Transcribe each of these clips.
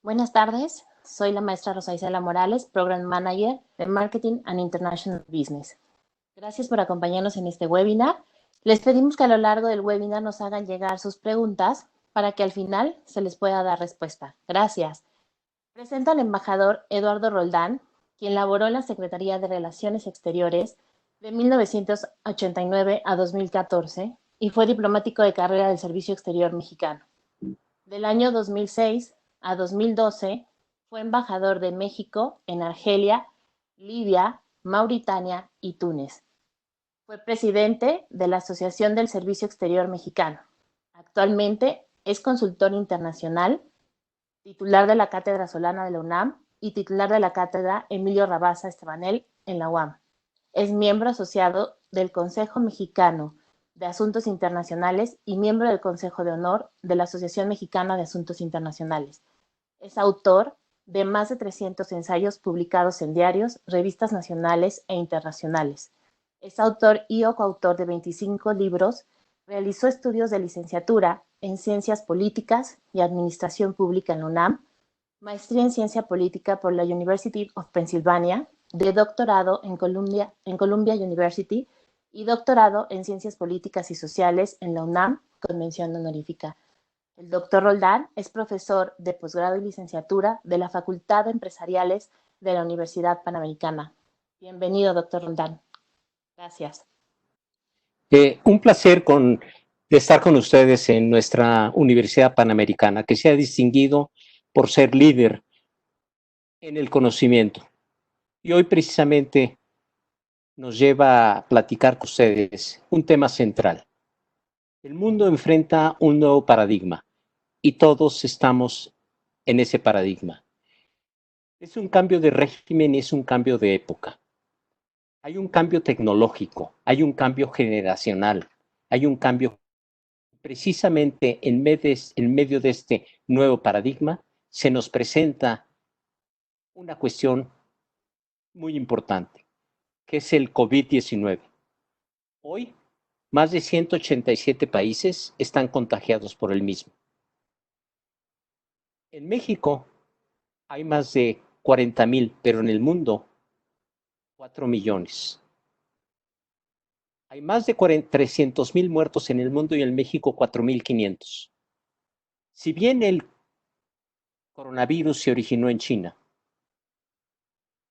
Buenas tardes, soy la maestra Rosa Isela Morales, Program Manager de Marketing and International Business. Gracias por acompañarnos en este webinar. Les pedimos que a lo largo del webinar nos hagan llegar sus preguntas para que al final se les pueda dar respuesta. Gracias. Presento al embajador Eduardo Roldán, quien laboró en la Secretaría de Relaciones Exteriores de 1989 a 2014 y fue diplomático de carrera del Servicio Exterior Mexicano. Del año 2006 a 2012 fue embajador de México en Argelia, Libia, Mauritania y Túnez. Fue presidente de la Asociación del Servicio Exterior Mexicano. Actualmente es consultor internacional, titular de la Cátedra Solana de la UNAM y titular de la Cátedra Emilio Rabasa Estebanel en la UAM. Es miembro asociado del Consejo Mexicano de Asuntos Internacionales y miembro del Consejo de Honor de la Asociación Mexicana de Asuntos Internacionales. Es autor de más de 300 ensayos publicados en diarios, revistas nacionales e internacionales. Es autor y o coautor de 25 libros. Realizó estudios de licenciatura en Ciencias Políticas y Administración Pública en la UNAM, maestría en Ciencia Política por la University of Pennsylvania, de doctorado en Columbia University y doctorado en Ciencias Políticas y Sociales en la UNAM, con mención honorífica. El doctor Roldán es profesor de posgrado y licenciatura de la Facultad de Empresariales de la Universidad Panamericana. Bienvenido, doctor Roldán. Gracias. Un placer de estar con ustedes en nuestra Universidad Panamericana, que se ha distinguido por ser líder en el conocimiento. Y hoy precisamente nos lleva a platicar con ustedes un tema central. El mundo enfrenta un nuevo paradigma y todos estamos en ese paradigma. Es un cambio de régimen y es un cambio de época. Hay un cambio tecnológico, hay un cambio generacional, hay un cambio. Precisamente en medio de este nuevo paradigma se nos presenta una cuestión muy importante, que es el COVID-19. Hoy, más de 187 países están contagiados por el mismo. En México hay más de 40,000, pero en el mundo 4 millones. Hay más de 300,000 muertos en el mundo y en México 4,500. Si bien el coronavirus se originó en China,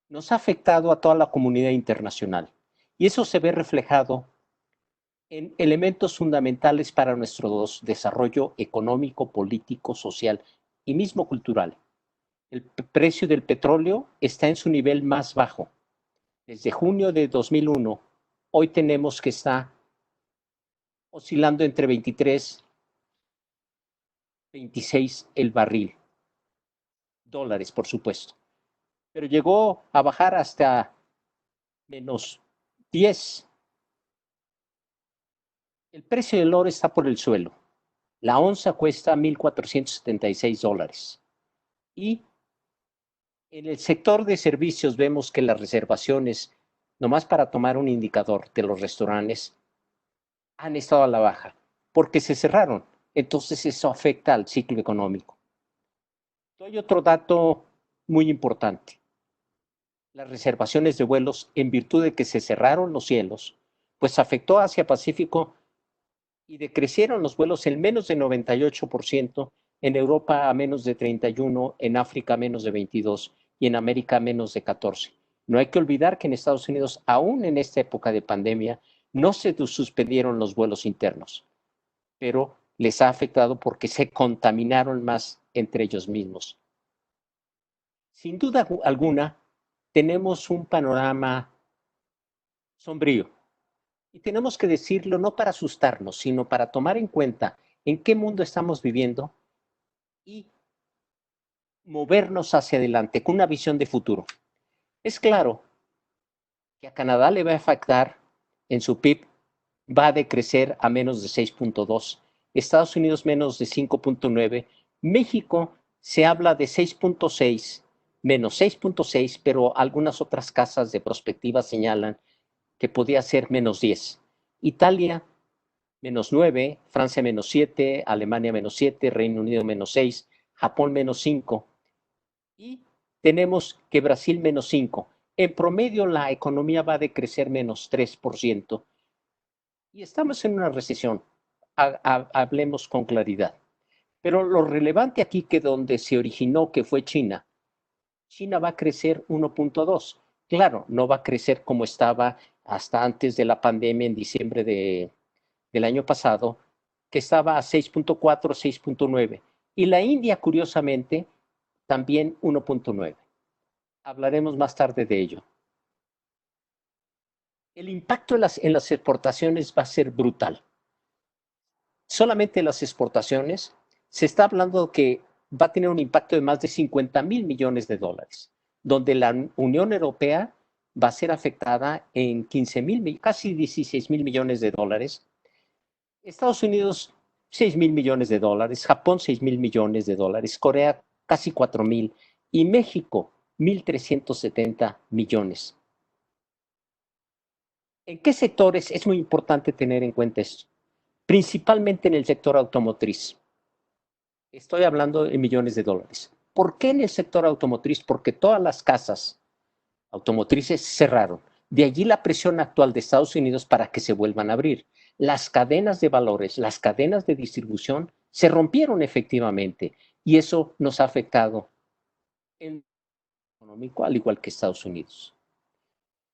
nos ha afectado a toda la comunidad internacional y eso se ve reflejado en elementos fundamentales para nuestro desarrollo económico, político, social y mismo cultural. El precio del petróleo está en su nivel más bajo. Desde junio de 2001, hoy tenemos que está oscilando entre 23, 26 el barril. Dólares, por supuesto. Pero llegó a bajar hasta menos 10. El precio del oro está por el suelo. La onza cuesta $1,476. Y en el sector de servicios vemos que las reservaciones, nomás para tomar un indicador de los restaurantes, han estado a la baja porque se cerraron. Entonces eso afecta al ciclo económico. Doy otro dato muy importante. Las reservaciones de vuelos, en virtud de que se cerraron los cielos, pues afectó a Asia-Pacífico y decrecieron los vuelos en menos de 98%, en Europa a menos de 31%, en África a menos de 22% y en América a menos de 14%. No hay que olvidar que en Estados Unidos, aún en esta época de pandemia, no se suspendieron los vuelos internos, pero les ha afectado porque se contaminaron más entre ellos mismos. Sin duda alguna, tenemos un panorama sombrío. Y tenemos que decirlo no para asustarnos, sino para tomar en cuenta en qué mundo estamos viviendo y movernos hacia adelante con una visión de futuro. Es claro que a Canadá le va a afectar en su PIB, va a decrecer a menos de 6.2, Estados Unidos menos de 5.9, México se habla de 6.6, menos 6.6, pero algunas otras casas de prospectiva señalan que podía ser menos 10. Italia, menos 9, Francia, menos 7, Alemania, menos 7, Reino Unido, menos 6, Japón, menos 5. Y tenemos que Brasil -5%. En promedio, la economía va a decrecer -3%. Y estamos en una recesión. Hablemos con claridad. Pero lo relevante aquí que donde se originó, que fue China, China va a crecer 1.2. Claro, no va a crecer como estaba hasta antes de la pandemia en diciembre del año pasado, que estaba a 6.4, 6.9. Y la India, curiosamente, también 1.9. Hablaremos más tarde de ello. El impacto en las exportaciones va a ser brutal. Solamente las exportaciones se está hablando que va a tener un impacto de más de 50,000 millones de dólares, donde la Unión Europea va a ser afectada en 15,000, casi 16,000 millones de dólares. Estados Unidos, 6,000 millones de dólares. Japón, 6,000 millones de dólares. Corea, casi 4,000. Y México, 1,370 millones. ¿En qué sectores es muy importante tener en cuenta esto? Principalmente en el sector automotriz. Estoy hablando de millones de dólares. ¿Por qué en el sector automotriz? Porque todas las casas automotrices cerraron. De allí la presión actual de Estados Unidos para que se vuelvan a abrir. Las cadenas de valores, las cadenas de distribución se rompieron efectivamente y eso nos ha afectado en el económico, al igual que Estados Unidos.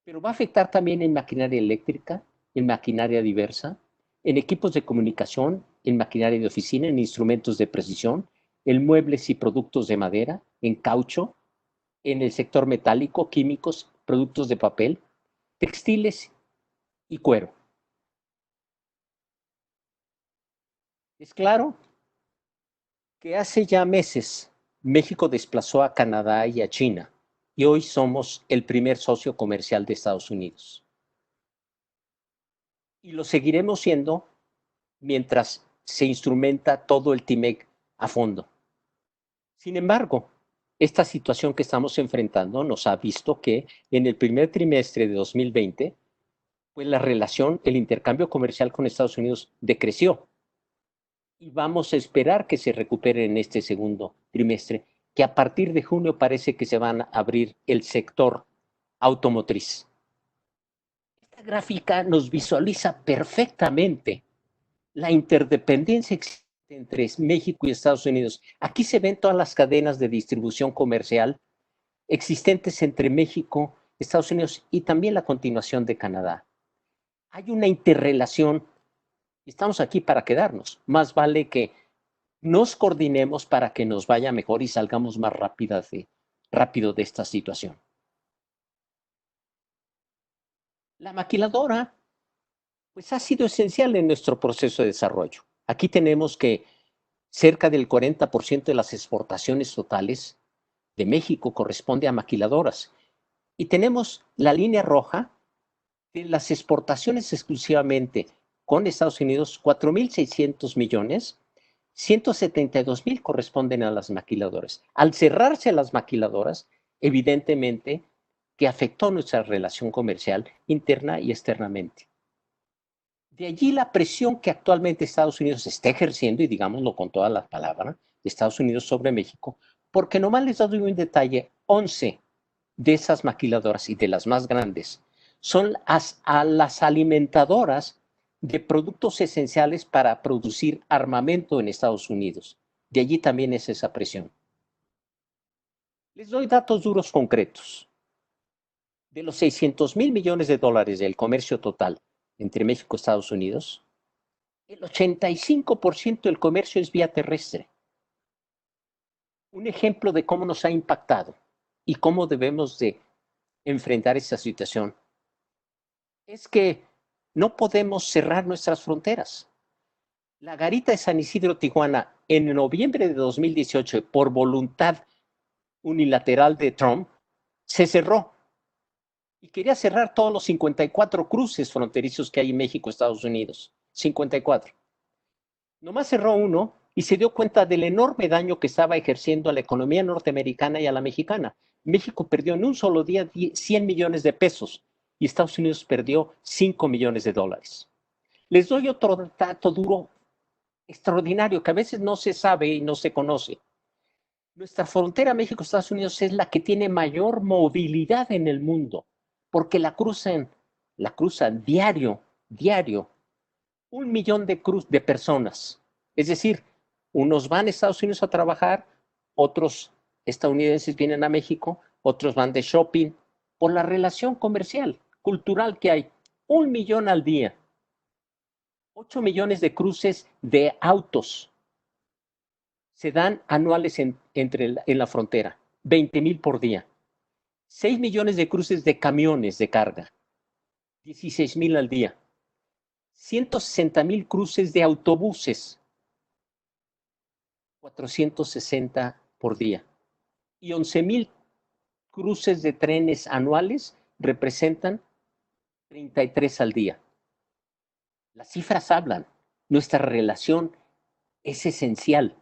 Pero va a afectar también en maquinaria eléctrica, en maquinaria diversa, en equipos de comunicación, en maquinaria de oficina, en instrumentos de precisión, en muebles y productos de madera, en caucho, en el sector metálico, químicos, productos de papel, textiles y cuero. Es claro que hace ya meses México desplazó a Canadá y a China y hoy somos el primer socio comercial de Estados Unidos. Y lo seguiremos siendo mientras se instrumenta todo el TIMEC a fondo. Sin embargo, esta situación que estamos enfrentando nos ha visto que en el primer trimestre de 2020, pues la relación, el intercambio comercial con Estados Unidos decreció. Y vamos a esperar que se recupere en este segundo trimestre, que a partir de junio parece que se van a abrir el sector automotriz. Esta gráfica nos visualiza perfectamente la interdependencia existente entre México y Estados Unidos. Aquí se ven todas las cadenas de distribución comercial existentes entre México, Estados Unidos y también la continuación de Canadá. Hay una interrelación y estamos aquí para quedarnos. Más vale que nos coordinemos para que nos vaya mejor y salgamos más rápido de esta situación. La maquiladora pues ha sido esencial en nuestro proceso de desarrollo. Aquí tenemos que cerca del 40% de las exportaciones totales de México corresponde a maquiladoras. Y tenemos la línea roja de las exportaciones exclusivamente con Estados Unidos, 4,600 millones, 172,000 corresponden a las maquiladoras. Al cerrarse las maquiladoras, evidentemente que afectó nuestra relación comercial interna y externamente. De allí la presión que actualmente Estados Unidos está ejerciendo, y digámoslo con todas las palabras, de Estados Unidos sobre México, porque nomás les doy un detalle, 11 de esas maquiladoras y de las más grandes son a las alimentadoras de productos esenciales para producir armamento en Estados Unidos. De allí también es esa presión. Les doy datos duros concretos. De los 600,000 millones de dólares del comercio total entre México y Estados Unidos, el 85% del comercio es vía terrestre. Un ejemplo de cómo nos ha impactado y cómo debemos de enfrentar esta situación es que no podemos cerrar nuestras fronteras. La garita de San Isidro, Tijuana, en noviembre de 2018, por voluntad unilateral de Trump, se cerró. Y quería cerrar todos los 54 cruces fronterizos que hay en México, Estados Unidos. 54. Nomás cerró uno y se dio cuenta del enorme daño que estaba ejerciendo a la economía norteamericana y a la mexicana. México perdió en un solo día 100 millones de pesos y Estados Unidos perdió 5 millones de dólares. Les doy otro dato duro extraordinario que a veces no se sabe y no se conoce. Nuestra frontera México-Estados Unidos es la que tiene mayor movilidad en el mundo, porque la cruzan diario, 1 millón de personas. Es decir, unos van a Estados Unidos a trabajar, otros estadounidenses vienen a México, otros van de shopping, por la relación comercial, cultural que hay. 1 millón al día. 8 millones de cruces de autos se dan anuales en la frontera, 20,000 por día. 6 millones de cruces de camiones de carga, 16,000 al día. 160,000 cruces de autobuses, 460 por día. Y 11,000 cruces de trenes anuales representan 33 al día. Las cifras hablan. Nuestra relación es esencial.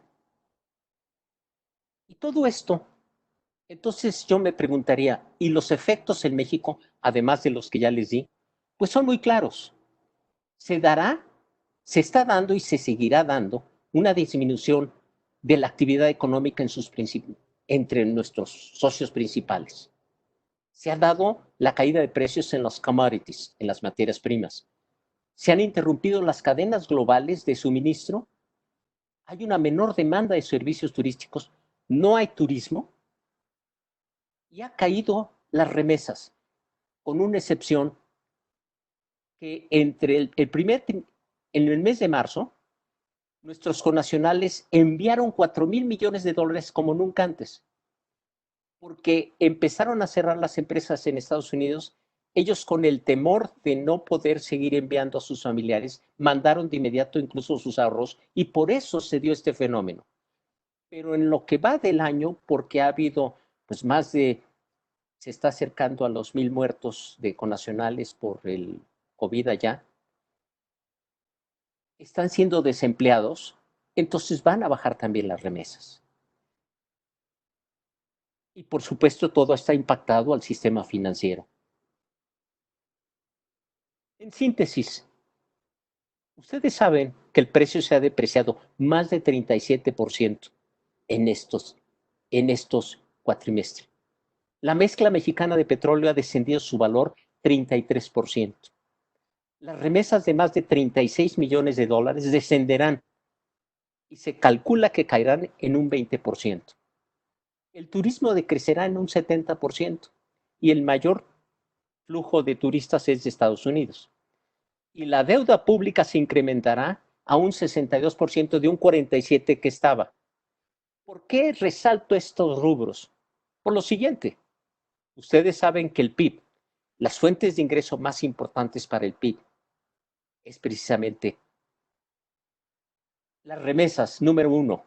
Y todo esto, entonces yo me preguntaría, ¿y los efectos en México, además de los que ya les di? Pues son muy claros. Se está dando y se seguirá dando una disminución de la actividad económica entre nuestros socios principales. Se ha dado la caída de precios en los commodities, en las materias primas. Se han interrumpido las cadenas globales de suministro. Hay una menor demanda de servicios turísticos. No hay turismo. Y ha caído las remesas, con una excepción que en el mes de marzo, nuestros connacionales enviaron 4,000 millones de dólares como nunca antes, porque empezaron a cerrar las empresas en Estados Unidos. Ellos, con el temor de no poder seguir enviando a sus familiares, mandaron de inmediato incluso sus ahorros, y por eso se dio este fenómeno. Pero en lo que va del año, porque ha habido pues se está acercando a los 1,000 muertos de connacionales por el COVID allá, están siendo desempleados, entonces van a bajar también las remesas. Y por supuesto todo está impactado al sistema financiero. En síntesis, ustedes saben que el precio se ha depreciado más de 37% en estos cuatrimestres. La mezcla mexicana de petróleo ha descendido su valor 33%. Las remesas de más de 36 millones de dólares descenderán y se calcula que caerán en un 20%. El turismo decrecerá en un 70% y el mayor flujo de turistas es de Estados Unidos. Y la deuda pública se incrementará a un 62% de un 47% que estaba. ¿Por qué resalto estos rubros? Por lo siguiente, ustedes saben que el PIB, las fuentes de ingreso más importantes para el PIB, es precisamente las remesas, número 1,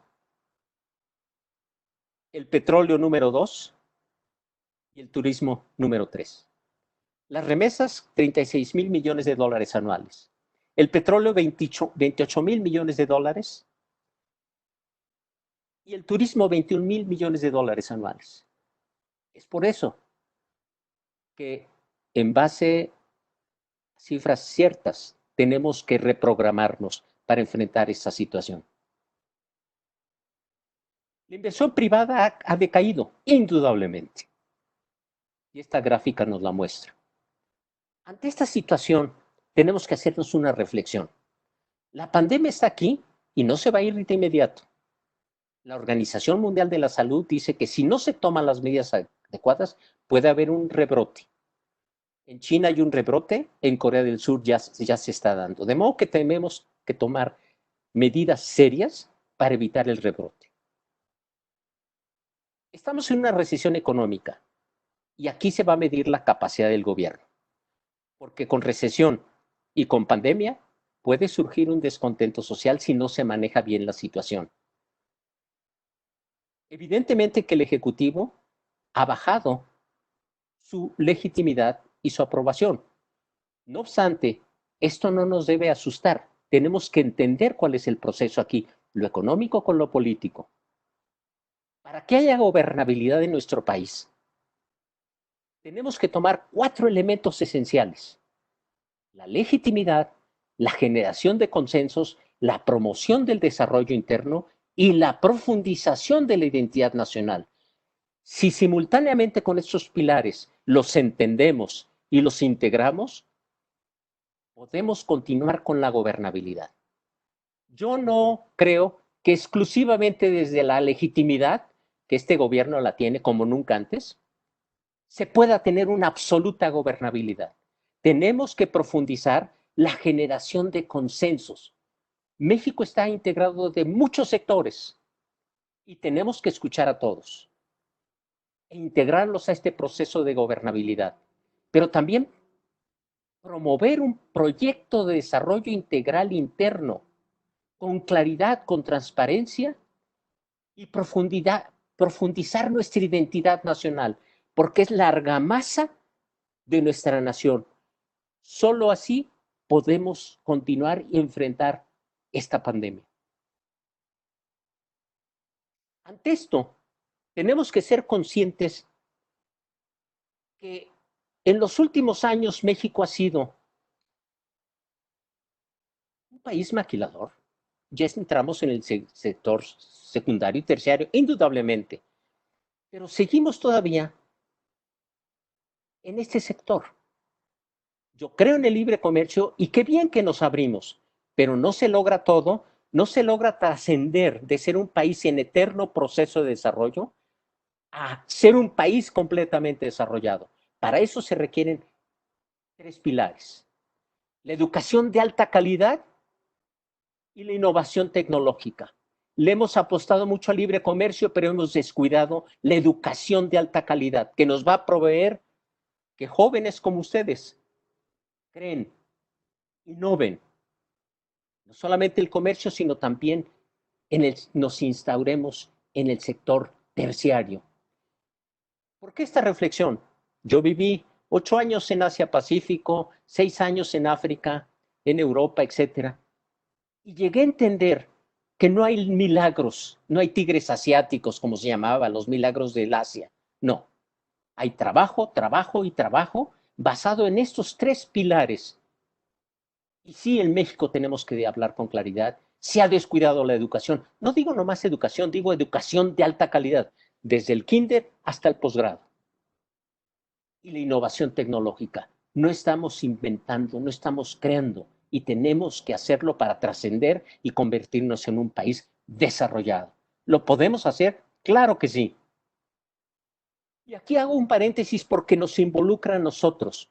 el petróleo, número 2, y el turismo, número 3. Las remesas, 36,000 millones de dólares anuales. El petróleo, 28,000 millones de dólares. Y el turismo, 21,000 millones de dólares anuales. Es por eso que, en base a cifras ciertas, tenemos que reprogramarnos para enfrentar esta situación. La inversión privada ha decaído, indudablemente. Y esta gráfica nos la muestra. Ante esta situación, tenemos que hacernos una reflexión. La pandemia está aquí y no se va a ir de inmediato. La Organización Mundial de la Salud dice que si no se toman las medidas adecuadas, puede haber un rebrote. En China hay un rebrote, en Corea del Sur ya se está dando. De modo que tenemos que tomar medidas serias para evitar el rebrote. Estamos en una recesión económica y aquí se va a medir la capacidad del gobierno, porque con recesión y con pandemia puede surgir un descontento social si no se maneja bien la situación. Evidentemente que el Ejecutivo ha bajado su legitimidad y su aprobación. No obstante, esto no nos debe asustar. Tenemos que entender cuál es el proceso aquí, lo económico con lo político. Para que haya gobernabilidad en nuestro país, tenemos que tomar 4 elementos esenciales: la legitimidad, la generación de consensos, la promoción del desarrollo interno y la profundización de la identidad nacional. Si simultáneamente con estos pilares los entendemos y los integramos, podemos continuar con la gobernabilidad. Yo no creo que exclusivamente desde la legitimidad, que este gobierno la tiene como nunca antes, se pueda tener una absoluta gobernabilidad. Tenemos que profundizar la generación de consensos. México está integrado de muchos sectores y tenemos que escuchar a todos e integrarlos a este proceso de gobernabilidad, pero también promover un proyecto de desarrollo integral interno con claridad, con transparencia y profundizar nuestra identidad nacional, porque es la argamasa de nuestra nación. Solo así podemos continuar y enfrentar esta pandemia. Ante esto, tenemos que ser conscientes que en los últimos años México ha sido un país maquilador. Ya entramos en el sector secundario y terciario, indudablemente, pero seguimos todavía en este sector. Yo creo en el libre comercio y qué bien que nos abrimos, pero no se logra todo, no se logra trascender de ser un país en eterno proceso de desarrollo a ser un país completamente desarrollado. Para eso se requieren tres pilares: la educación de alta calidad y la innovación tecnológica. Le hemos apostado mucho al libre comercio, pero hemos descuidado la educación de alta calidad, que nos va a proveer que jóvenes como ustedes creen, innoven, no solamente el comercio, sino también nos instauremos en el sector terciario. ¿Por qué esta reflexión? Yo viví 8 años en Asia Pacífico, 6 años en África, en Europa, etcétera, y llegué a entender que no hay milagros, no hay tigres asiáticos, como se llamaba, los milagros del Asia. No, hay trabajo, trabajo y trabajo basado en estos tres pilares. Y sí, en México tenemos que hablar con claridad. Se ha descuidado la educación. No digo nomás educación, digo educación de alta calidad, desde el kinder hasta el posgrado. Y la innovación tecnológica. No estamos inventando, no estamos creando, y tenemos que hacerlo para trascender y convertirnos en un país desarrollado. ¿Lo podemos hacer? Claro que sí. Y aquí hago un paréntesis porque nos involucra a nosotros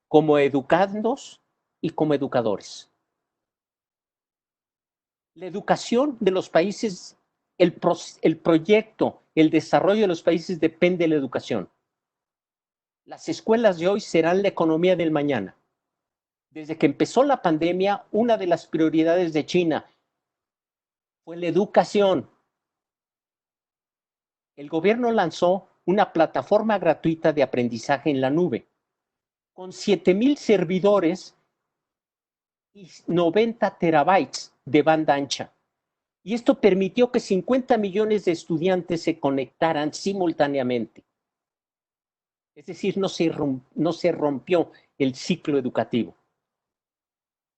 como educandos y como educadores. La educación de los países, el proyecto, el desarrollo de los países depende de la educación. Las escuelas de hoy serán la economía del mañana. Desde que empezó la pandemia, una de las prioridades de China fue la educación. El gobierno lanzó una plataforma gratuita de aprendizaje en la nube, con 7,000 servidores y 90 terabytes de banda ancha. Y esto permitió que 50 millones de estudiantes se conectaran simultáneamente. Es decir, no se rompió el ciclo educativo.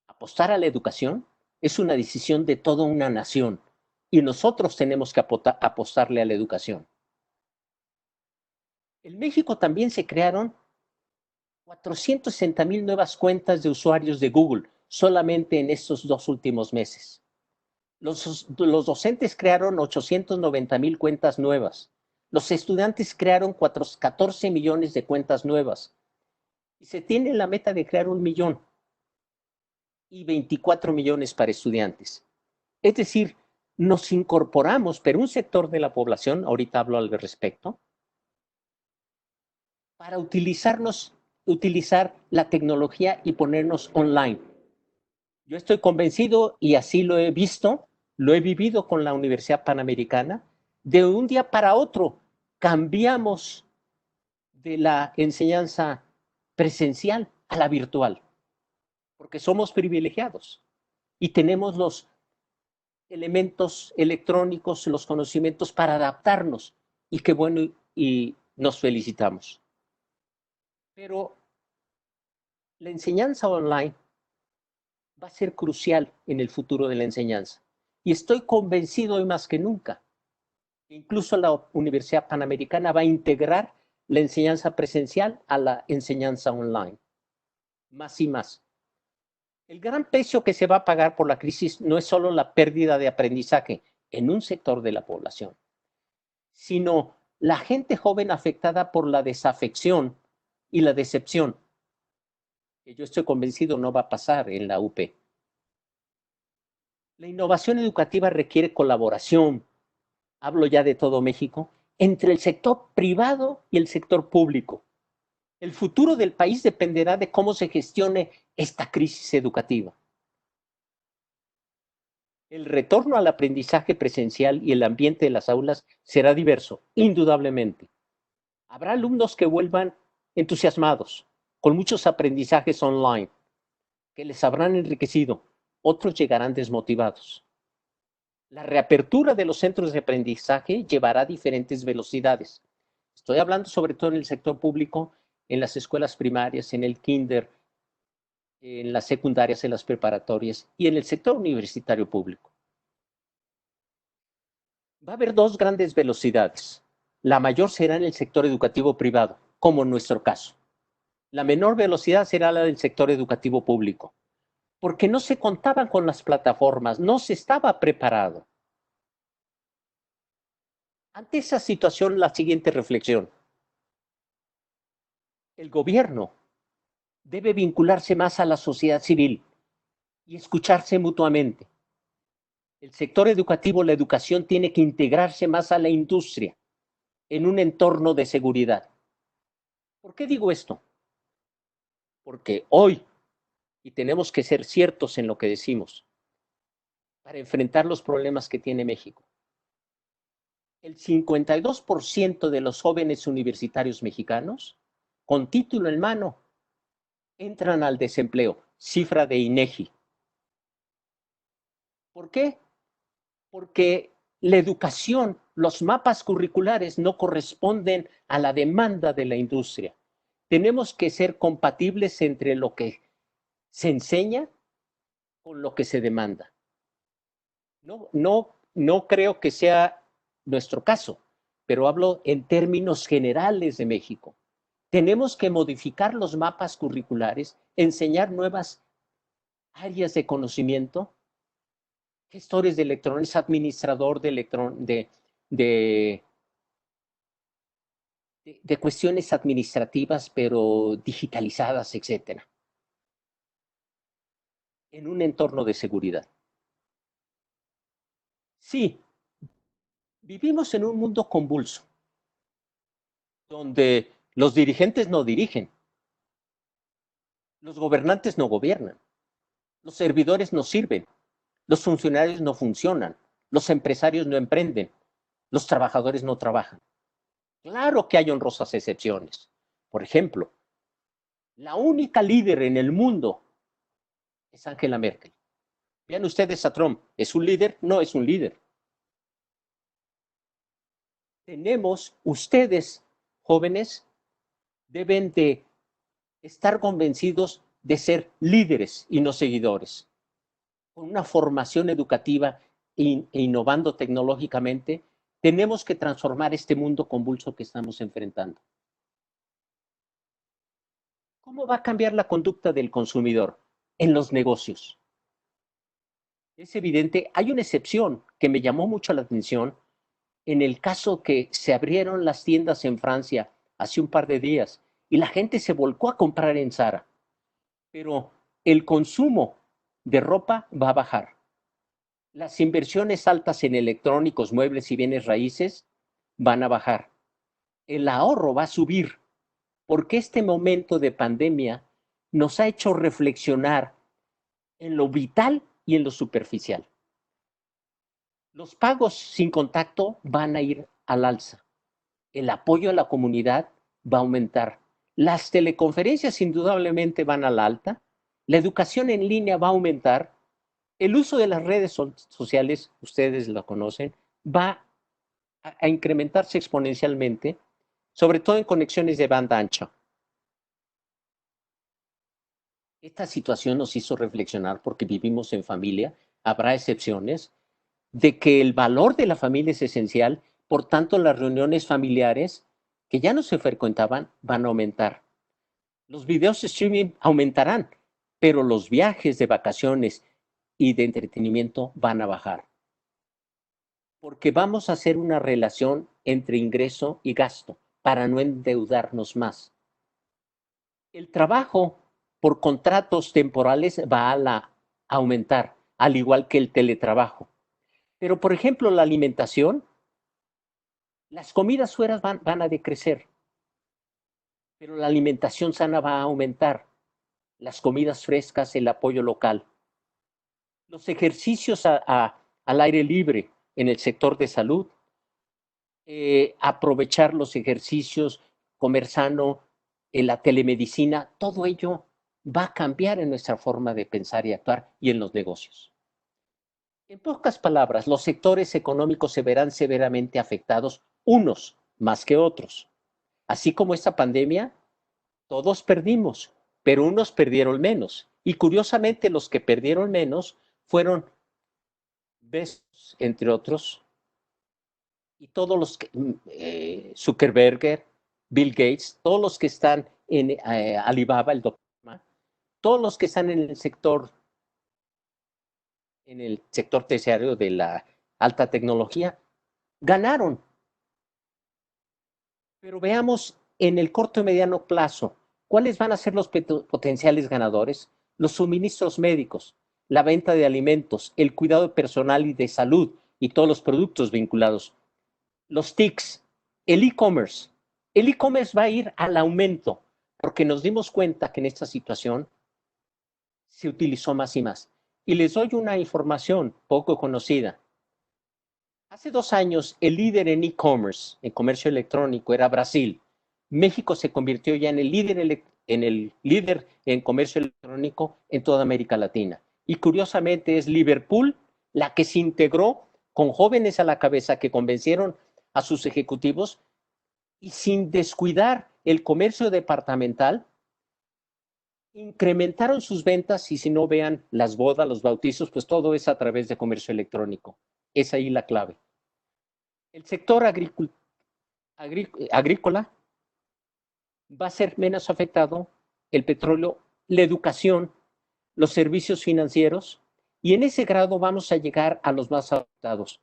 Apostar a la educación es una decisión de toda una nación y nosotros tenemos que apostarle a la educación. En México también se crearon 460,000 nuevas cuentas de usuarios de Google solamente en estos 2 últimos meses. Los docentes crearon 890,000 cuentas nuevas. Los estudiantes crearon 14 millones de cuentas nuevas. Y se tiene la meta de crear 1 millón y 24 millones para estudiantes. Es decir, nos incorporamos, pero un sector de la población, ahorita hablo al respecto, para utilizar la tecnología y ponernos online. Yo estoy convencido, y así lo he visto, lo he vivido con la Universidad Panamericana, de un día para otro cambiamos de la enseñanza presencial a la virtual, porque somos privilegiados y tenemos los elementos electrónicos, los conocimientos para adaptarnos, y qué bueno, y nos felicitamos. Pero la enseñanza online va a ser crucial en el futuro de la enseñanza. Y estoy convencido hoy más que nunca que incluso la Universidad Panamericana va a integrar la enseñanza presencial a la enseñanza online, más y más. El gran precio que se va a pagar por la crisis no es solo la pérdida de aprendizaje en un sector de la población, sino la gente joven afectada por la desafección y la decepción, que yo estoy convencido no va a pasar en la UP. La innovación educativa requiere colaboración, hablo ya de todo México, entre el sector privado y el sector público. El futuro del país dependerá de cómo se gestione esta crisis educativa. El retorno al aprendizaje presencial y el ambiente de las aulas será diverso, indudablemente. Habrá alumnos que vuelvan entusiasmados, con muchos aprendizajes online, que les habrán enriquecido. Otros llegarán desmotivados. La reapertura de los centros de aprendizaje llevará diferentes velocidades. Estoy hablando sobre todo en el sector público, en las escuelas primarias, en el kinder, en las secundarias, en las preparatorias y en el sector universitario público. Va a haber dos grandes velocidades. La mayor será en el sector educativo privado, como en nuestro caso. La menor velocidad será la del sector educativo público, porque no se contaban con las plataformas, no se estaba preparado. Ante esa situación, la siguiente reflexión. El gobierno debe vincularse más a la sociedad civil y escucharse mutuamente. El sector educativo, la educación, tiene que integrarse más a la industria en un entorno de seguridad. ¿Por qué digo esto? Porque hoy, y tenemos que ser ciertos en lo que decimos, para enfrentar los problemas que tiene México, el 52% de los jóvenes universitarios mexicanos, con título en mano, entran al desempleo, cifra de INEGI. ¿Por qué? Porque la educación, los mapas curriculares no corresponden a la demanda de la industria. Tenemos que ser compatibles entre lo que se enseña con lo que se demanda. No creo que sea nuestro caso, pero hablo en términos generales de México. Tenemos que modificar los mapas curriculares, enseñar nuevas áreas de conocimiento, gestores de electrones, administrador de cuestiones administrativas, pero digitalizadas, etcétera, en un entorno de seguridad. Sí, vivimos en un mundo convulso, donde los dirigentes no dirigen, los gobernantes no gobiernan, los servidores no sirven, los funcionarios no funcionan, los empresarios no emprenden, los trabajadores no trabajan. Claro que hay honrosas excepciones. Por ejemplo, la única líder en el mundo es Angela Merkel. Vean ustedes a Trump, ¿es un líder? No es un líder. Ustedes, jóvenes, deben de estar convencidos de ser líderes y no seguidores. Con una formación educativa e innovando tecnológicamente, tenemos que transformar este mundo convulso que estamos enfrentando. ¿Cómo va a cambiar la conducta del consumidor en los negocios? Es evidente, hay una excepción que me llamó mucho la atención en el caso que se abrieron las tiendas en Francia hace un par de días y la gente se volcó a comprar en Zara. Pero el consumo de ropa va a bajar. Las inversiones altas en electrónicos, muebles y bienes raíces van a bajar. El ahorro va a subir porque este momento de pandemia nos ha hecho reflexionar en lo vital y en lo superficial. Los pagos sin contacto van a ir al alza. El apoyo a la comunidad va a aumentar. Las teleconferencias indudablemente van a la alta. La educación en línea va a aumentar. El uso de las redes sociales, ustedes lo conocen, va a incrementarse exponencialmente, sobre todo en conexiones de banda ancha. Esta situación nos hizo reflexionar porque vivimos en familia, habrá excepciones, de que el valor de la familia es esencial, por tanto las reuniones familiares que ya no se frecuentaban van a aumentar. Los videos streaming aumentarán, pero los viajes de vacaciones y de entretenimiento van a bajar. Porque vamos a hacer una relación entre ingreso y gasto para no endeudarnos más. El trabajo por contratos temporales va a aumentar, al igual que el teletrabajo. Pero, por ejemplo, la alimentación, las comidas fuera van a decrecer, pero la alimentación sana va a aumentar. Las comidas frescas, el apoyo local. Los ejercicios al aire libre en el sector de salud, aprovechar los ejercicios, comer sano, la telemedicina, todo ello va a cambiar en nuestra forma de pensar y actuar y en los negocios. En pocas palabras, los sectores económicos se verán severamente afectados, unos más que otros. Así como esta pandemia, todos perdimos, pero unos perdieron menos. Y curiosamente, los que perdieron menos fueron Bezos, entre otros, y todos los que, Zuckerberg, Bill Gates, todos los que están en Alibaba, el doctor, todos los que están en el sector terciario de la alta tecnología, ganaron. Pero veamos en el corto y mediano plazo, ¿cuáles van a ser los potenciales ganadores? Los suministros médicos, la venta de alimentos, el cuidado personal y de salud y todos los productos vinculados. Los TICs, el e-commerce. El e-commerce va a ir al aumento porque nos dimos cuenta que en esta situación se utilizó más y más. Y les doy una información poco conocida. Hace 2 años, el líder en e-commerce, en comercio electrónico, era Brasil. México se convirtió ya en el líder en comercio electrónico en toda América Latina. Y curiosamente es Liverpool la que se integró con jóvenes a la cabeza que convencieron a sus ejecutivos y sin descuidar el comercio departamental, incrementaron sus ventas y si no vean las bodas, los bautizos, pues todo es a través de comercio electrónico. Es ahí la clave. El sector agrícola va a ser menos afectado, el petróleo, la educación, los servicios financieros, y en ese grado vamos a llegar a los más afectados.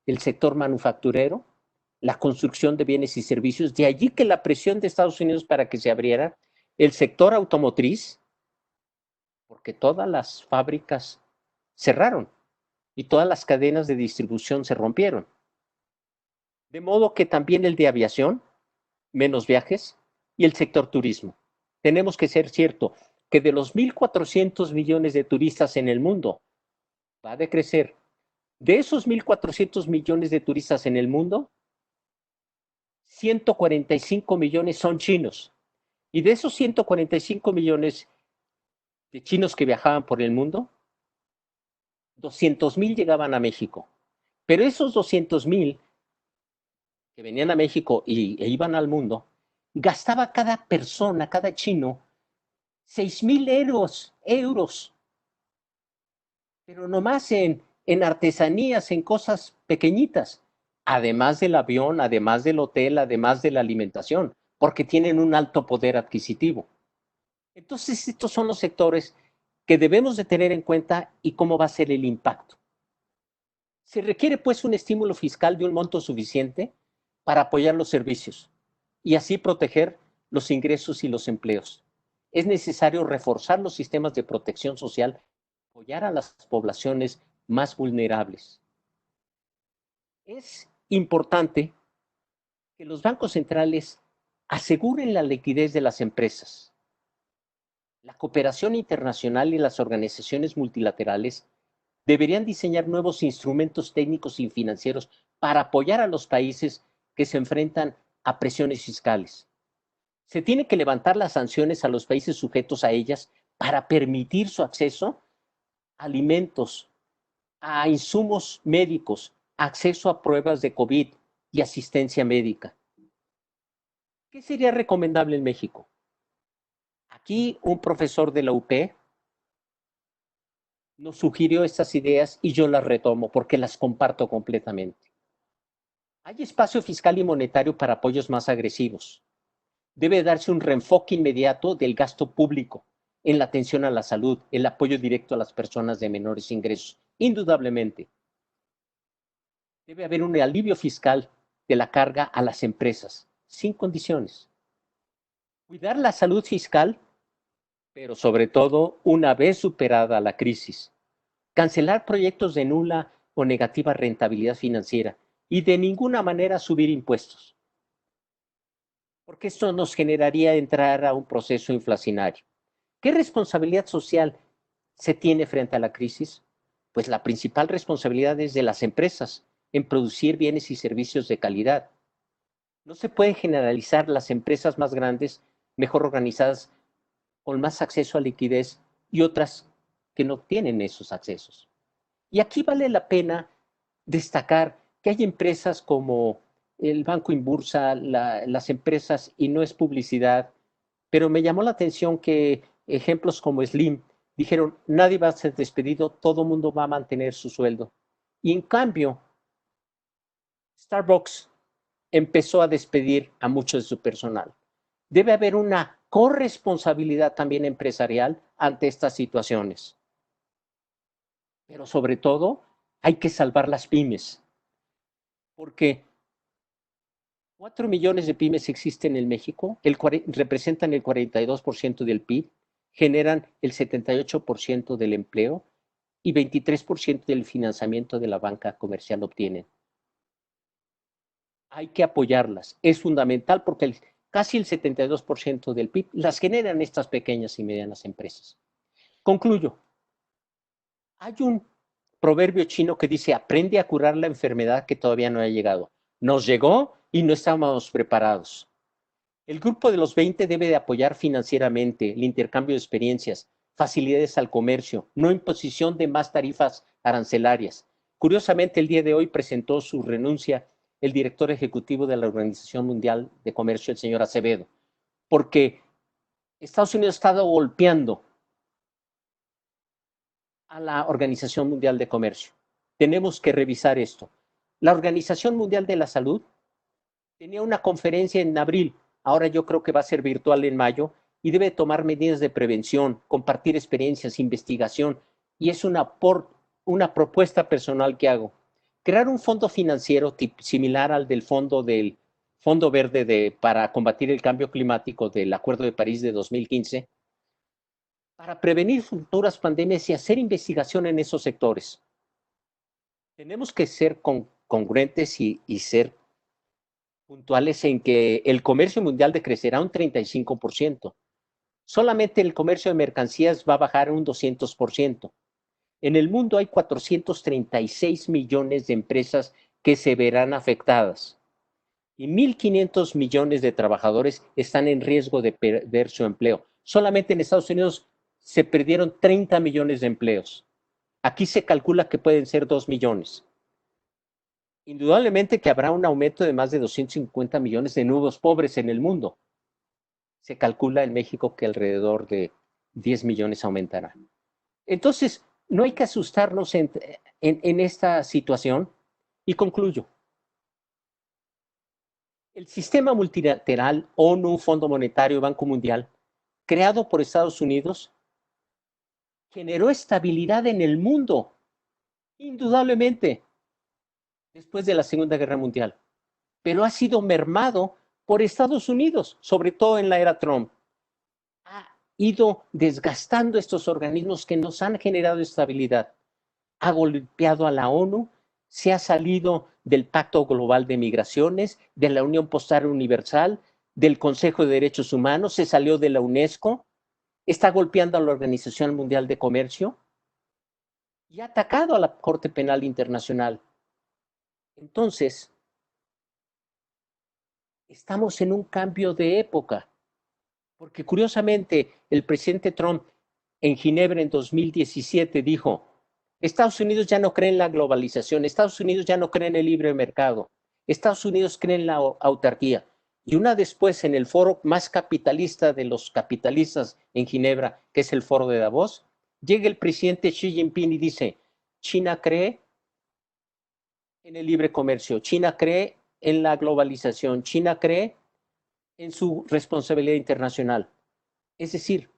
El sector manufacturero, la construcción de bienes y servicios, de allí que la presión de Estados Unidos para que se abriera, el sector automotriz, porque todas las fábricas cerraron y todas las cadenas de distribución se rompieron. De modo que también el de aviación, menos viajes, y el sector turismo. Tenemos que ser cierto que de los 1.400 millones de turistas en el mundo, va a decrecer. De esos 1.400 millones de turistas en el mundo, 145 millones son chinos. Y de esos 145 millones de chinos que viajaban por el mundo, 200,000 llegaban a México. Pero esos 200,000 que venían a México e iban al mundo, gastaba cada persona, cada chino, 6,000 euros, pero nomás en artesanías, en cosas pequeñitas, además del avión, además del hotel, además de la alimentación, porque tienen un alto poder adquisitivo. Entonces, estos son los sectores que debemos de tener en cuenta y cómo va a ser el impacto. Se requiere pues un estímulo fiscal de un monto suficiente para apoyar los servicios y así proteger los ingresos y los empleos. Es necesario reforzar los sistemas de protección social, apoyar a las poblaciones más vulnerables. Es importante que los bancos centrales aseguren la liquidez de las empresas. La cooperación internacional y las organizaciones multilaterales deberían diseñar nuevos instrumentos técnicos y financieros para apoyar a los países que se enfrentan a presiones fiscales. Se tiene que levantar las sanciones a los países sujetos a ellas para permitir su acceso a alimentos, a insumos médicos, acceso a pruebas de COVID y asistencia médica. ¿Qué sería recomendable en México? Aquí un profesor de la UP nos sugirió estas ideas y yo las retomo porque las comparto completamente. Hay espacio fiscal y monetario para apoyos más agresivos. Debe darse un reenfoque inmediato del gasto público en la atención a la salud, el apoyo directo a las personas de menores ingresos, indudablemente. Debe haber un alivio fiscal de la carga a las empresas, sin condiciones. Cuidar la salud fiscal, pero sobre todo, una vez superada la crisis, cancelar proyectos de nula o negativa rentabilidad financiera y de ninguna manera subir impuestos, porque esto nos generaría entrar a un proceso inflacionario. ¿Qué responsabilidad social se tiene frente a la crisis? Pues la principal responsabilidad es de las empresas en producir bienes y servicios de calidad. No se pueden generalizar las empresas más grandes, mejor organizadas, con más acceso a liquidez y otras que no tienen esos accesos. Y aquí vale la pena destacar que hay empresas como el Banco Inbursa, las empresas, y no es publicidad, pero me llamó la atención que ejemplos como Slim dijeron, nadie va a ser despedido, todo el mundo va a mantener su sueldo. Y en cambio, Starbucks empezó a despedir a mucho de su personal. Debe haber una corresponsabilidad también empresarial ante estas situaciones. Pero sobre todo, hay que salvar las pymes, porque 4 millones de pymes existen en México, representan el 42% del PIB, generan el 78% del empleo y 23% del financiamiento de la banca comercial obtienen. Hay que apoyarlas, es fundamental porque casi el 72% del PIB las generan estas pequeñas y medianas empresas. Concluyo. Hay un proverbio chino que dice, aprende a curar la enfermedad que todavía no ha llegado. Nos llegó y no estábamos preparados. El grupo de los 20 debe de apoyar financieramente el intercambio de experiencias, facilidades al comercio, no imposición de más tarifas arancelarias. Curiosamente, el día de hoy presentó su renuncia el director ejecutivo de la Organización Mundial de Comercio, el señor Acevedo, porque Estados Unidos ha estado golpeando a la Organización Mundial de Comercio. Tenemos que revisar esto. La Organización Mundial de la Salud tenía una conferencia en abril, ahora yo creo que va a ser virtual en mayo, y debe tomar medidas de prevención, compartir experiencias, investigación, y es una propuesta personal que hago. Crear un fondo financiero similar al del Fondo Verde para combatir el cambio climático del Acuerdo de París de 2015, para prevenir futuras pandemias y hacer investigación en esos sectores. Tenemos que ser congruentes y ser puntuales en que el comercio mundial decrecerá un 35%. Solamente el comercio de mercancías va a bajar un 200%. En el mundo hay 436 millones de empresas que se verán afectadas y 1.500 millones de trabajadores están en riesgo de perder su empleo. Solamente en Estados Unidos se perdieron 30 millones de empleos. Aquí se calcula que pueden ser 2 millones. Indudablemente que habrá un aumento de más de 250 millones de nuevos pobres en el mundo. Se calcula en México que alrededor de 10 millones aumentará. Entonces, no hay que asustarnos en esta situación. Y concluyo. El sistema multilateral, ONU, Fondo Monetario, Banco Mundial, creado por Estados Unidos, generó estabilidad en el mundo, indudablemente, después de la Segunda Guerra Mundial, pero ha sido mermado por Estados Unidos, sobre todo en la era Trump. Ha ido desgastando estos organismos que nos han generado estabilidad. Ha golpeado a la ONU, se ha salido del Pacto Global de Migraciones, de la Unión Postal Universal, del Consejo de Derechos Humanos, se salió de la UNESCO, está golpeando a la Organización Mundial de Comercio y ha atacado a la Corte Penal Internacional. Entonces, estamos en un cambio de época, porque curiosamente el presidente Trump en Ginebra en 2017 dijo, Estados Unidos ya no cree en la globalización, Estados Unidos ya no cree en el libre mercado, Estados Unidos cree en la autarquía. Y una después en el foro más capitalista de los capitalistas en Ginebra, que es el foro de Davos, Llega el presidente Xi Jinping y dice, China cree en el libre comercio, China cree en la globalización, China cree en su responsabilidad internacional. Es decir,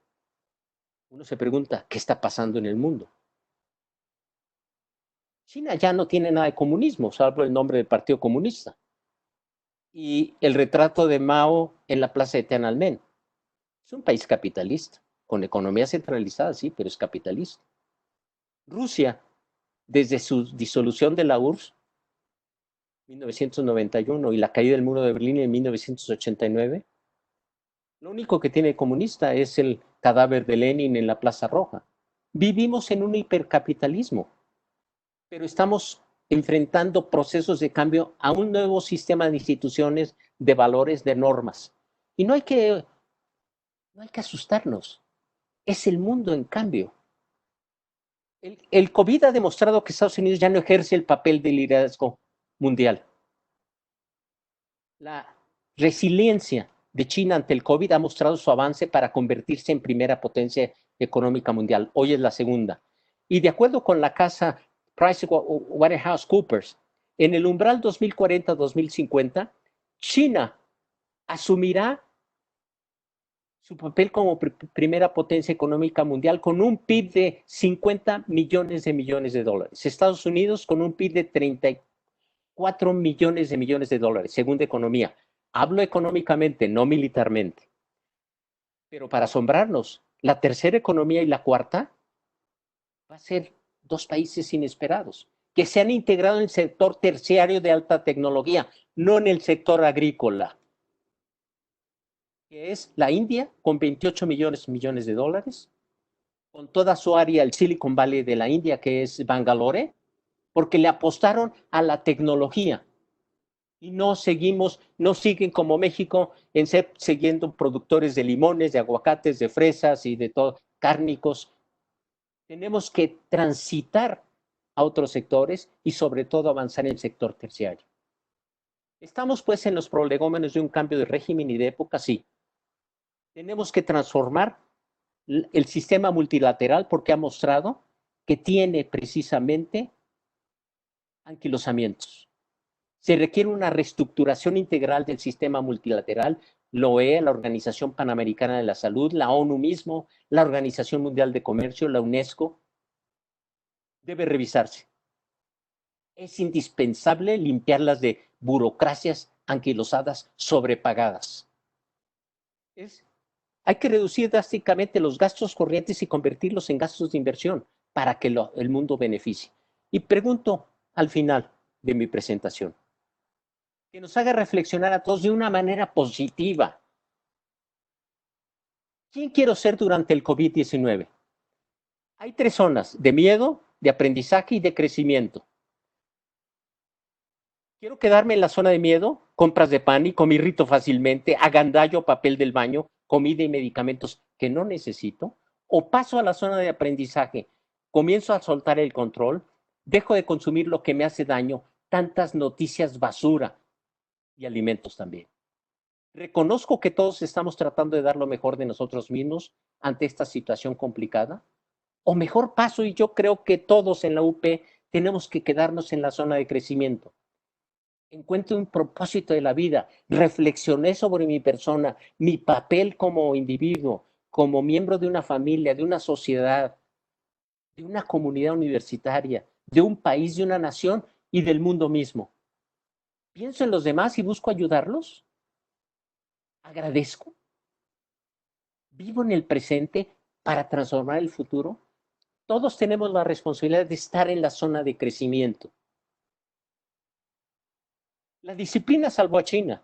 uno se pregunta, ¿qué está pasando en el mundo? China ya no tiene nada de comunismo, salvo el nombre del Partido Comunista. Y el retrato de Mao en la plaza de Tiananmen. Es un país capitalista, con economía centralizada, sí, pero es capitalista. Rusia, desde su disolución de la URSS, 1991, y la caída del muro de Berlín en 1989, lo único que tiene comunista es el cadáver de Lenin en la Plaza Roja. Vivimos en un hipercapitalismo, pero estamos enfrentando procesos de cambio a un nuevo sistema de instituciones, de valores, de normas. Y no hay que asustarnos. Es el mundo en cambio. El COVID ha demostrado que Estados Unidos ya no ejerce el papel de liderazgo mundial. La resiliencia de China ante el COVID ha mostrado su avance para convertirse en primera potencia económica mundial. Hoy es la segunda. Y de acuerdo con la casa PricewaterhouseCoopers, en el umbral 2040-2050, China asumirá su papel como primera potencia económica mundial con un PIB de 50 millones de dólares. Estados Unidos con un PIB de 34 millones de dólares, según economía. Hablo económicamente, no militarmente. Pero para asombrarnos, la tercera economía y la cuarta va a ser dos países inesperados, que se han integrado en el sector terciario de alta tecnología, no en el sector agrícola, que es la India con 28 millones de dólares, con toda su área, el Silicon Valley de la India, que es Bangalore, porque le apostaron a la tecnología. Y no siguen como México en ser siguiendo productores de limones, de aguacates, de fresas y de todo, cárnicos. Tenemos que transitar a otros sectores y sobre todo avanzar en el sector terciario. ¿Estamos pues en los prolegómenos de un cambio de régimen y de época? Sí. Tenemos que transformar el sistema multilateral porque ha mostrado que tiene precisamente anquilosamientos. Se requiere una reestructuración integral del sistema multilateral, la OEA, la Organización Panamericana de la Salud, la ONU mismo, la Organización Mundial de Comercio, la UNESCO. Debe revisarse. Es indispensable limpiarlas de burocracias anquilosadas sobrepagadas. Hay que reducir drásticamente los gastos corrientes y convertirlos en gastos de inversión para que el mundo beneficie. Y pregunto al final de mi presentación, que nos haga reflexionar a todos de una manera positiva. ¿Quién quiero ser durante el COVID-19? Hay tres zonas: de miedo, de aprendizaje y de crecimiento. Quiero quedarme en la zona de miedo, compras de pánico, me irrito fácilmente, agandallo papel del baño, comida y medicamentos que no necesito, o paso a la zona de aprendizaje, comienzo a soltar el control, dejo de consumir lo que me hace daño, tantas noticias basura y alimentos también. Reconozco que todos estamos tratando de dar lo mejor de nosotros mismos ante esta situación complicada, o mejor paso, y yo creo que todos en la UP tenemos que quedarnos en la zona de crecimiento. Encuentro un propósito de la vida, reflexioné sobre mi persona, mi papel como individuo, como miembro de una familia, de una sociedad, de una comunidad universitaria, de un país, de una nación y del mundo mismo. Pienso en los demás y busco ayudarlos. Agradezco. Vivo en el presente para transformar el futuro. Todos tenemos la responsabilidad de estar en la zona de crecimiento. La disciplina salvó a China,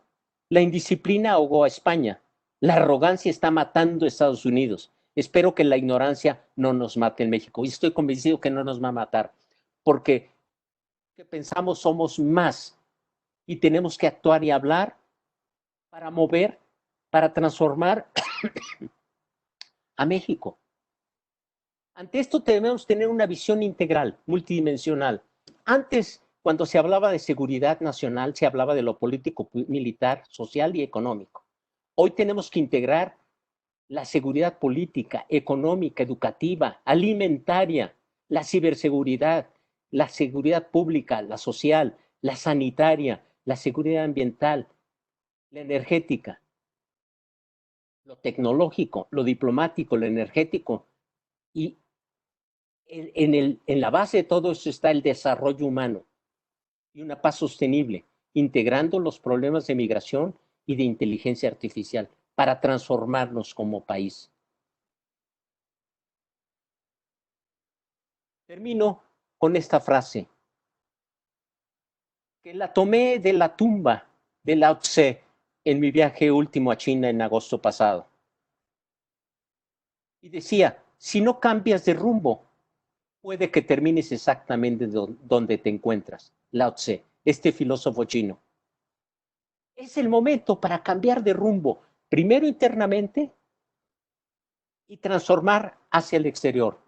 la indisciplina ahogó a España, la arrogancia está matando a Estados Unidos. Espero que la ignorancia no nos mate en México y estoy convencido que no nos va a matar, porque que pensamos somos más y tenemos que actuar y hablar para mover, para transformar a México. Ante esto debemos tener una visión integral, multidimensional. Antes, cuando se hablaba de seguridad nacional, se hablaba de lo político, militar, social y económico. Hoy tenemos que integrar la seguridad política, económica, educativa, alimentaria, la ciberseguridad, la seguridad pública, la social, la sanitaria, la seguridad ambiental, la energética, lo tecnológico, lo diplomático, lo energético. Y en la base de todo eso está el desarrollo humano y una paz sostenible, integrando los problemas de migración y de inteligencia artificial para transformarnos como país. Termino con esta frase, que la tomé de la tumba de Lao Tse en mi viaje último a China en agosto pasado. Y decía, si no cambias de rumbo, puede que termines exactamente donde te encuentras. Lao Tse, este filósofo chino. Es el momento para cambiar de rumbo, primero internamente y transformar hacia el exterior.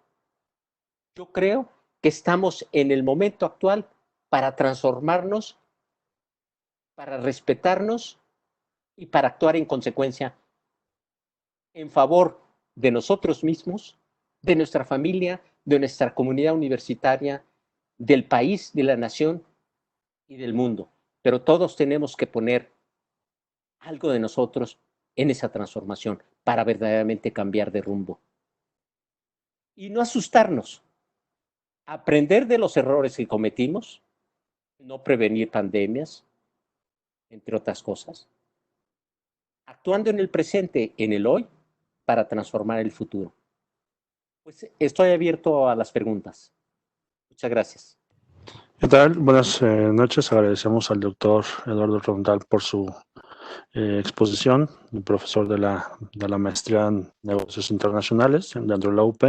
Yo creo que estamos en el momento actual para transformarnos, para respetarnos y para actuar en consecuencia en favor de nosotros mismos, de nuestra familia, de nuestra comunidad universitaria, del país, de la nación y del mundo. Pero todos tenemos que poner algo de nosotros en esa transformación para verdaderamente cambiar de rumbo. Y no asustarnos, aprender de los errores que cometimos, no prevenir pandemias, entre otras cosas, actuando en el presente, en el hoy, para transformar el futuro. Pues estoy abierto a las preguntas. Muchas gracias. ¿Qué tal? Buenas noches. Agradecemos al doctor Eduardo Rondal por su exposición, el profesor de la maestría en negocios internacionales dentro de la UP.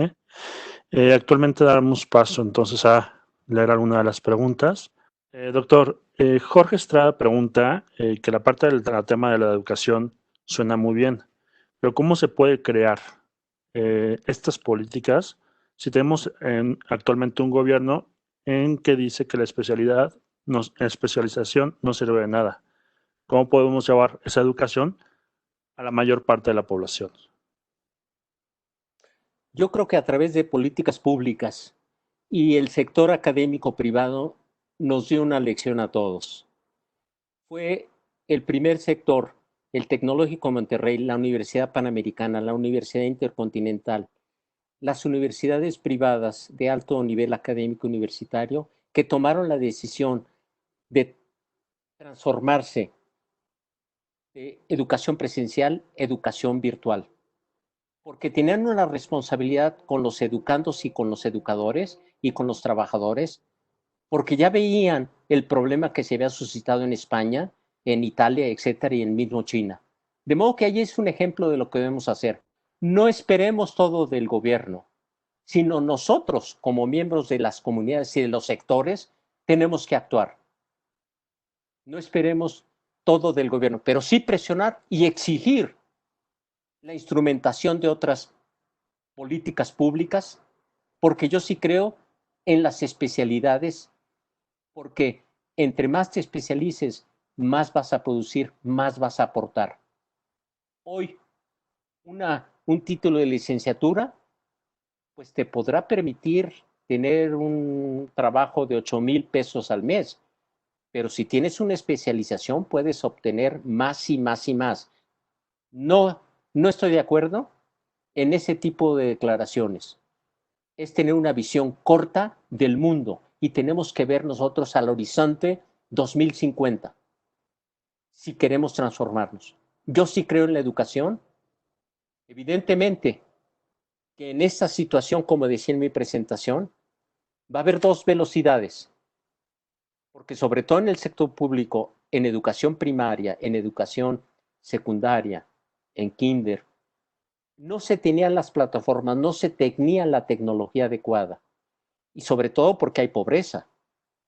Actualmente damos paso entonces a leer alguna de las preguntas. Doctor, Jorge Estrada pregunta que la parte del tema de la educación suena muy bien, pero ¿cómo se puede crear estas políticas si tenemos actualmente un gobierno en que dice que la especialización no sirve de nada? ¿Cómo podemos llevar esa educación a la mayor parte de la población? Yo creo que a través de políticas públicas y el sector académico privado nos dio una lección a todos. Fue el primer sector, el Tecnológico Monterrey, la Universidad Panamericana, la Universidad Intercontinental, las universidades privadas de alto nivel académico universitario que tomaron la decisión de transformarse de educación presencial a educación virtual, porque tenían una responsabilidad con los educandos y con los educadores y con los trabajadores, porque ya veían el problema que se había suscitado en España, en Italia, etcétera, y en mismo China. De modo que allí es un ejemplo de lo que debemos hacer. No esperemos todo del gobierno, sino nosotros, como miembros de las comunidades y de los sectores, tenemos que actuar. No esperemos todo del gobierno, pero sí presionar y exigir la instrumentación de otras políticas públicas, porque yo sí creo en las especialidades, porque entre más te especialices, más vas a producir, más vas a aportar. Hoy, un título de licenciatura, pues te podrá permitir tener un trabajo de 8,000 pesos al mes, pero si tienes una especialización puedes obtener más y más y más. No estoy de acuerdo en ese tipo de declaraciones. Es tener una visión corta del mundo y tenemos que ver nosotros al horizonte 2050 si queremos transformarnos. Yo sí creo en la educación. Evidentemente que en esta situación, como decía en mi presentación, va a haber dos velocidades, porque sobre todo en el sector público, en educación primaria, en educación secundaria, en kinder, no se tenían las plataformas, no se tenía la tecnología adecuada. Y sobre todo porque hay pobreza.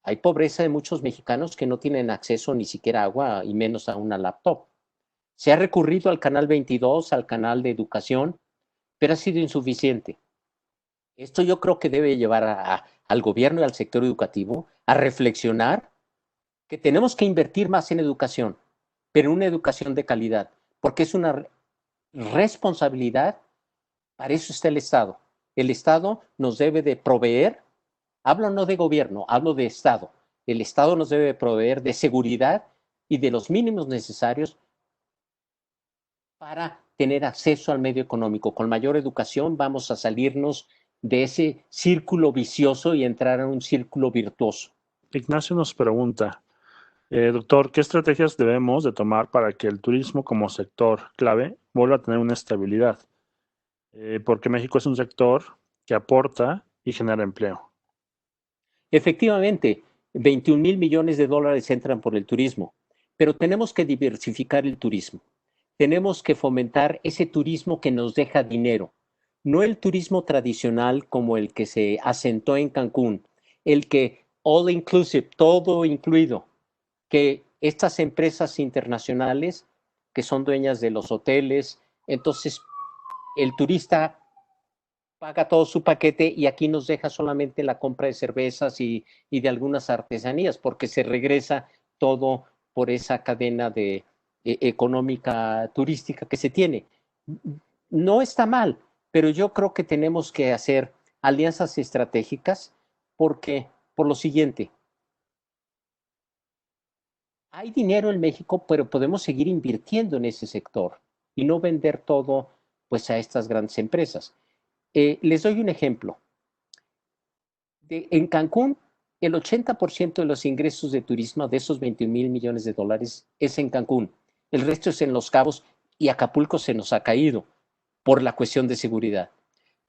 Hay pobreza de muchos mexicanos que no tienen acceso ni siquiera a agua y menos a una laptop. Se ha recurrido al canal 22, al canal de educación, pero ha sido insuficiente. Esto yo creo que debe llevar al gobierno y al sector educativo a reflexionar que tenemos que invertir más en educación, pero una educación de calidad, porque es una responsabilidad, para eso está el Estado. El Estado nos debe de proveer, hablo no de gobierno, hablo de Estado. El Estado nos debe de proveer de seguridad y de los mínimos necesarios para tener acceso al medio económico. Con mayor educación vamos a salirnos de ese círculo vicioso y entrar en un círculo virtuoso. Ignacio nos pregunta, doctor, ¿qué estrategias debemos de tomar para que el turismo como sector clave vuelva a tener una estabilidad? Porque México es un sector que aporta y genera empleo. Efectivamente, 21,000 millones de dólares entran por el turismo, pero tenemos que diversificar el turismo. Tenemos que fomentar ese turismo que nos deja dinero, no el turismo tradicional como el que se asentó en Cancún, el que all inclusive, todo incluido, que estas empresas internacionales que son dueñas de los hoteles, entonces el turista paga todo su paquete y aquí nos deja solamente la compra de cervezas y de algunas artesanías, porque se regresa todo por esa cadena económica turística que se tiene. No está mal, pero yo creo que tenemos que hacer alianzas estratégicas porque, por lo siguiente, hay dinero en México, pero podemos seguir invirtiendo en ese sector y no vender todo pues a estas grandes empresas. Les doy un ejemplo. En Cancún, el 80% de los ingresos de turismo de esos 21,000 millones de dólares es en Cancún. El resto es en Los Cabos y Acapulco se nos ha caído por la cuestión de seguridad.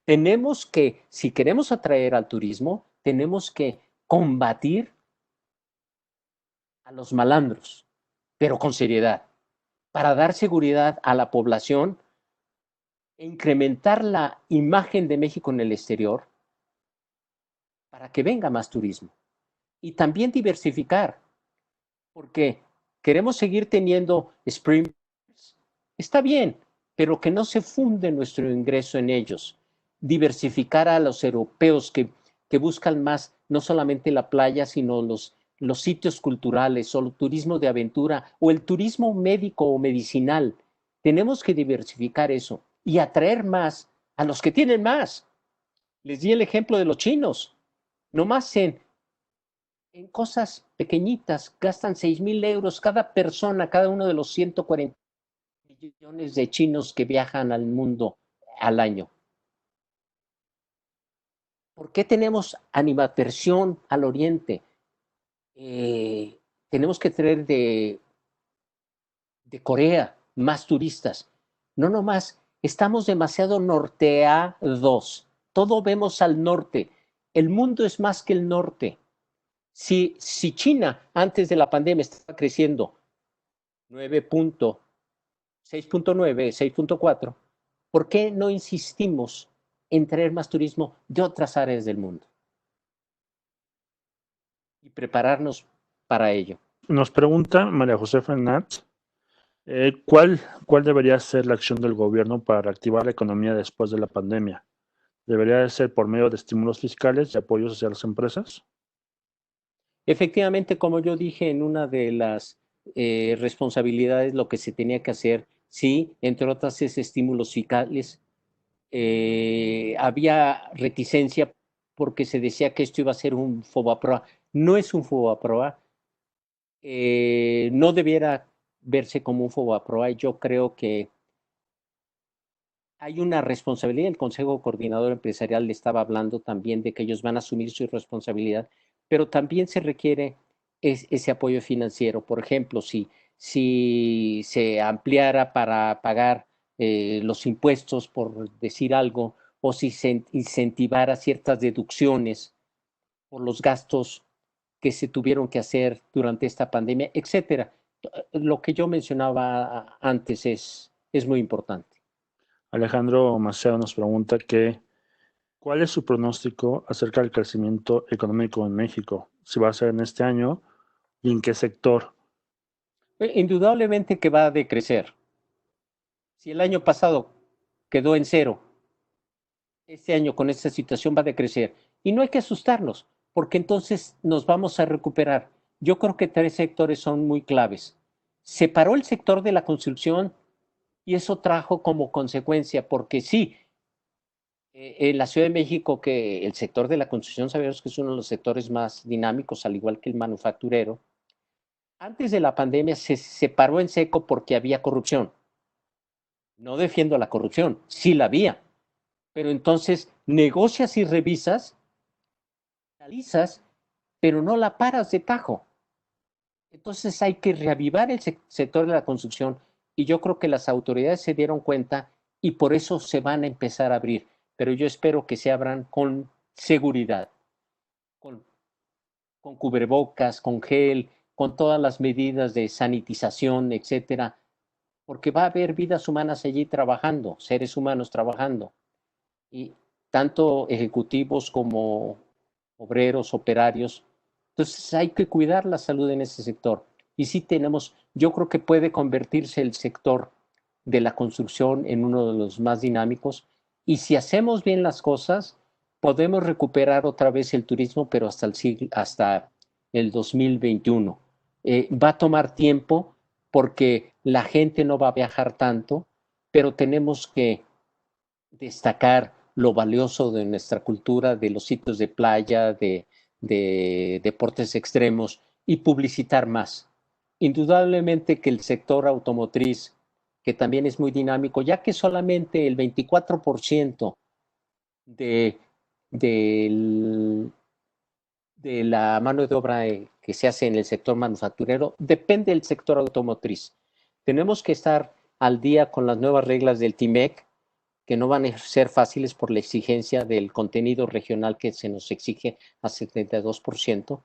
Tenemos que, si queremos atraer al turismo, tenemos que combatir a los malandros, pero con seriedad, para dar seguridad a la población e incrementar la imagen de México en el exterior para que venga más turismo. Y también diversificar, porque queremos seguir teniendo Spring, está bien, pero que no se funde nuestro ingreso en ellos. Diversificar a los europeos que buscan más, no solamente la playa, sino los sitios culturales o el turismo de aventura o el turismo médico o medicinal. Tenemos que diversificar eso y atraer más a los que tienen más. Les di el ejemplo de los chinos. Nomás en cosas pequeñitas gastan 6,000 euros cada persona, cada uno de los 140 millones de chinos que viajan al mundo al año. ¿Por qué tenemos animadversión al oriente? Tenemos que traer de Corea más turistas. No nomás, estamos demasiado norteados. Todo vemos al norte. El mundo es más que el norte. Si China antes de la pandemia estaba creciendo 6.9, 6.4, ¿por qué no insistimos en traer más turismo de otras áreas del mundo? Y prepararnos para ello. Nos pregunta María José Fernández, ¿cuál debería ser la acción del gobierno para reactivar la economía después de la pandemia? ¿Debería de ser por medio de estímulos fiscales y apoyos hacia las empresas? Efectivamente, como yo dije en una de las responsabilidades, lo que se tenía que hacer, sí, entre otras es estímulos fiscales. Había reticencia porque se decía que esto iba a ser un FOBAPROA. No es un FOBAPROA, no debiera verse como un FOBAPROA. Yo creo que hay una responsabilidad. El Consejo Coordinador Empresarial le estaba hablando también de que ellos van a asumir su responsabilidad, pero también se requiere ese apoyo financiero. Por ejemplo, si se ampliara para pagar los impuestos, por decir algo, o si se incentivara ciertas deducciones por los gastos que se tuvieron que hacer durante esta pandemia, etcétera. Lo que yo mencionaba antes es muy importante. Alejandro Maceo nos pregunta ¿cuál es su pronóstico acerca del crecimiento económico en México? Si va a ser en este año y en qué sector. Indudablemente que va a decrecer. Si el año pasado quedó en cero, este año con esta situación va a decrecer. Y no hay que asustarnos, porque entonces nos vamos a recuperar. Yo creo que 3 sectores son muy claves. Se paró el sector de la construcción Y eso trajo como consecuencia, porque sí, en la Ciudad de México, que el sector de la construcción sabemos que es uno de los sectores más dinámicos, al igual que el manufacturero, antes de la pandemia se paró en seco porque había corrupción. No defiendo la corrupción, sí la había, pero entonces negocias y revisas, analizas, pero no la paras de tajo. Entonces hay que reavivar el sector de la construcción y yo creo que las autoridades se dieron cuenta y por eso se van a empezar a abrir. Pero yo espero que se abran con seguridad, con, con cubrebocas, con gel, con todas las medidas de sanitización, etcétera, porque va a haber vidas humanas allí trabajando, seres humanos trabajando, y tanto ejecutivos como obreros, operarios. Entonces hay que cuidar la salud en ese sector. Y sí tenemos, yo creo que puede convertirse el sector de la construcción en uno de los más dinámicos. Y si hacemos bien las cosas, podemos recuperar otra vez el turismo, pero hasta el 2021. Va a tomar tiempo porque la gente no va a viajar tanto, pero tenemos que destacar lo valioso de nuestra cultura, de los sitios de playa, de deportes extremos y publicitar más. Indudablemente que el sector automotriz, que también es muy dinámico, ya que solamente el 24% de, del, de la mano de obra que se hace en el sector manufacturero depende del sector automotriz. Tenemos que estar al día con las nuevas reglas del TIMEC, que no van a ser fáciles por la exigencia del contenido regional que se nos exige a 72%,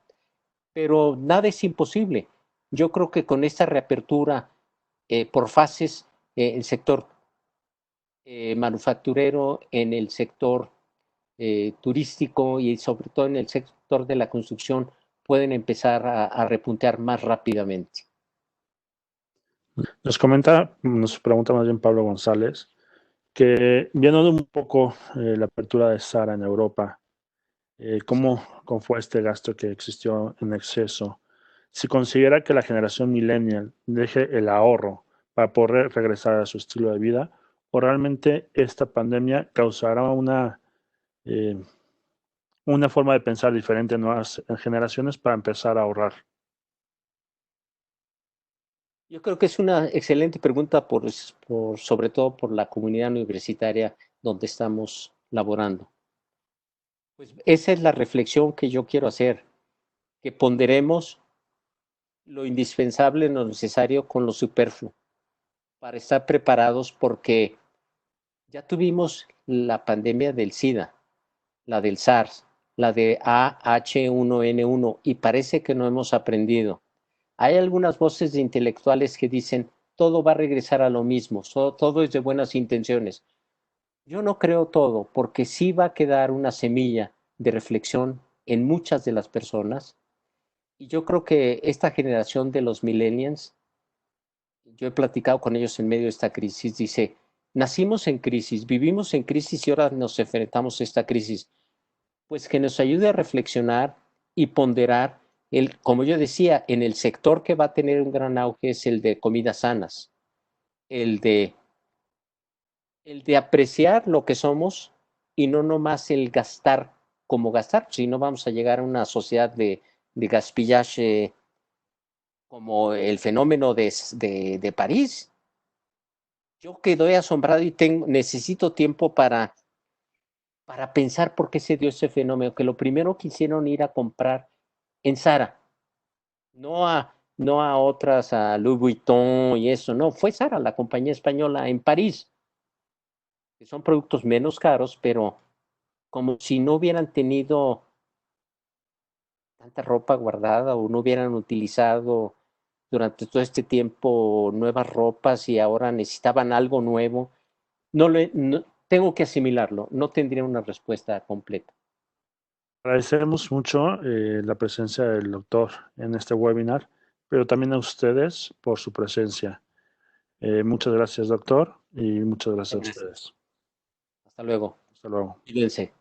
pero nada es imposible. Yo creo que con esta reapertura por fases, el sector manufacturero, en el sector turístico y sobre todo en el sector de la construcción pueden empezar a repuntear más rápidamente. Nos pregunta más bien Pablo González, que viendo un poco la apertura de Zara en Europa, ¿cómo fue este gasto que existió en exceso? Si considera que la generación millennial deje el ahorro para poder regresar a su estilo de vida, o realmente esta pandemia causará una forma de pensar diferente en nuevas generaciones para empezar a ahorrar. Yo creo que es una excelente pregunta sobre todo por la comunidad universitaria donde estamos laborando. Pues esa es la reflexión que yo quiero hacer, que ponderemos lo indispensable, lo necesario con lo superfluo, para estar preparados porque ya tuvimos la pandemia del SIDA, la del SARS, la de AH1N1 y parece que no hemos aprendido. Hay algunas voces de intelectuales que dicen todo va a regresar a lo mismo, todo es de buenas intenciones. Yo no creo todo, porque sí va a quedar una semilla de reflexión en muchas de las personas. Y yo creo que esta generación de los millennials, yo he platicado con ellos en medio de esta crisis, dice, nacimos en crisis, vivimos en crisis y ahora nos enfrentamos a esta crisis. Pues que nos ayude a reflexionar y ponderar, como yo decía, en el sector que va a tener un gran auge es el de comidas sanas, el de, el de apreciar lo que somos y no nomás el gastar como gastar, si no vamos a llegar a una sociedad de gaspillage como el fenómeno de París. Yo quedé asombrado y necesito tiempo para pensar por qué se dio ese fenómeno, que lo primero que hicieron ir a comprar en Zara, no a otras, a Louis Vuitton y eso, no, fue Zara, la compañía española en París, que son productos menos caros, pero como si no hubieran tenido tanta ropa guardada o no hubieran utilizado durante todo este tiempo nuevas ropas y ahora necesitaban algo nuevo. No, tengo que asimilarlo, no tendría una respuesta completa. Agradecemos mucho la presencia del doctor en este webinar, pero también a ustedes por su presencia. Muchas gracias, doctor, y muchas gracias a ustedes. Hasta luego. Hasta luego. Cuídense.